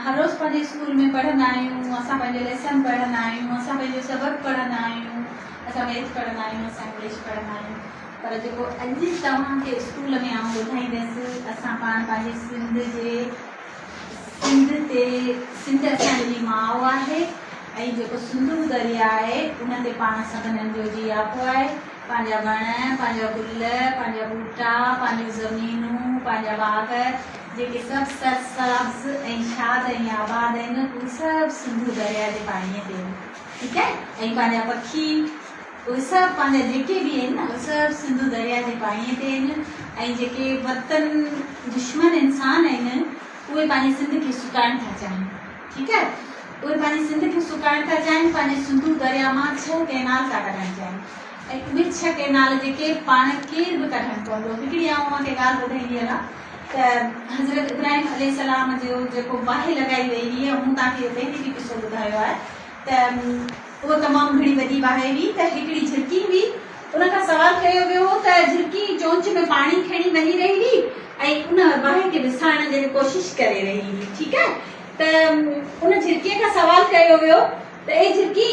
हर रोज़ पंहिंजे स्कूल में पढ़ंदा आहियूं, असां पंहिंजो लेसन पढ़ंदा आहियूं, असां पंहिंजो सबक़ पढ़ंदा आहियूं, असां मैथ पढ़ंदा आहियूं, असां इंग्लिश पढ़ंदा आहियूं। पर जेको अॼु तव्हांखे स्कूल में आउं ॿुधाईंदसि, असां पाण पंहिंजे सिंध असांजी माउ आहे ऐं जेको सिंधू दरिया आहे उन ते पाण सभिनीनि जो जियापो आहे। पंहिंजा वण, पंहिंजा गुल, पंहिंजा ॿूटा, पंहिंजूं ज़मीनूं, पंहिंजा बाग जेके सभु सरसब्ज़ ऐं शाद ऐं आबाद आहिनि उहे सभु सिंधू दरिया जे पाणीअ ते आहिनि, ठीकु आहे। ऐं पंहिंजा पखी उहे सभु पंहिंजा जेके बि आहिनि न उहे सभु सिंधू दरिया जे पाणीअ ते आहिनि। ऐं जेके वतन दुश्मन इंसान आहिनि उहे पंहिंजे सिंध खे सुकाइण था चाहिनि, ठीकु आहे। उहे पंहिंजी सिंध खे सुकाइण था चाहिनि, पंहिंजे सिंधू दरिया मां 6 कैनाल था कढणु चाहिनि। ऐं उहे 6 कैनाल जेके पाण केर बि कढणु पवंदो। हिकिड़ी आउं मूंखे ॻाल्हि ॿुधाईंदी आहे त हज़रत इब्राहिम अलैहिस्सलाम जो जेको बाहि लॻाई वई हुई, मूं तव्हांखे इहो पहिरीं बि किसो ॿुधायो आहे त उहो तमामु घणी वॾी बाहि हुई त हिकिड़ी झिरकी हुई। उन खां सवाल कयो वियो त झिरकी चोंच में पाणी खणी वञी रही हुई ऐं उन बाहि खे विसाइण जी कोशिशि करे रही हुई, ठीकु आहे। त उन झिरकीअ खां सवाल कयो वियो त ए झिरकी,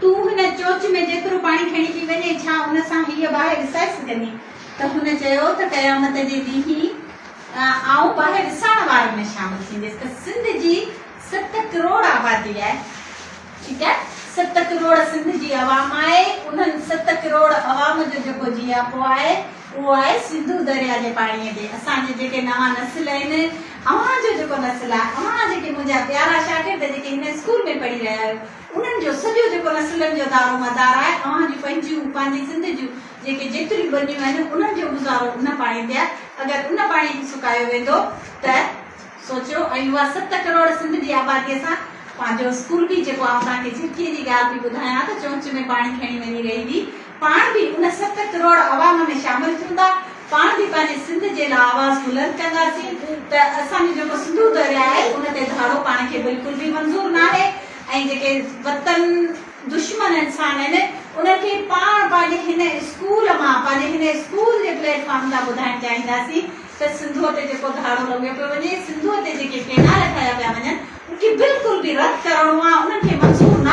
तूं हिन चोंच में जेतिरो पाणी खणी थी वञे छा उन सां हीअ बाहि विसाए सघंदी? त हुन चयो त क़यामत जे ॾींहुं आउं बाहि विसाइण वारनि में शामिल थींदसि। त सिंध जी 7 करोड़ आबादी आहे, ठीकु आहे। 7 करोड़ सिंध जी अवाम आहे। उन्हनि 7 करोड़ अवाम जो जेको जियापो आहे उहो आहे सिंधू दरिया जे पाणीअ ते। असांजे जेके नवां नस्ल आहिनि, अव्हांजो जेको नस्ल आहे, अव्हां जेके मुंहिंजा प्यारा शागिर्द जेके हिन स्कूल में पढ़ी रहिया आहियो, उन्हनि जो सॼो जेको नस्लनि जो दारो मदार आहे अव्हांजूं पंहिंजी सिंध जूं जेके जेतिरियूं ॿनियूं आहिनि उन्हनि जो गुज़ारो उन पाणी ते आहे। अगरि उन पाणी खे सुकायो वेंदो त सोचियो। ऐं उहा 7 करोड़ सिंध जी आबादीअ सां पंहिंजो स्कूल बि जेको आहे तव्हांखे झिरकीअ जी ॻाल्हि बि ॿुधायां त चोंच में पाणी खणी वञी रही हुई, पाण बि उन 7 करोड़ अवाम में शामिल थींदा, पाण बि पंहिंजे सिंध जे लाइ आवाज़ बुलंद कंदासीं। त असांजो जेको सिंधू दरिया आहे उन ते धाड़ो पाण खे बिल्कुलु बि मंज़ूर न आहे। ऐं जेके वतन दुश्मन इंसान आहिनि उनखे पाण पंहिंजे हिन स्कूल मां, पंहिंजे हिन स्कूल जे प्लेटफॉर्म तां ॿुधाइणु चाहींदासीं त सिंधूअ ते जेको धाड़ो लॻियो पियो वञे, सिंधूअ ते जेके कैनाल ठाहिया पिया वञनि उनखे बिल्कुलु बि रद्द करणो आहे, उन्हनि खे मंज़ूर न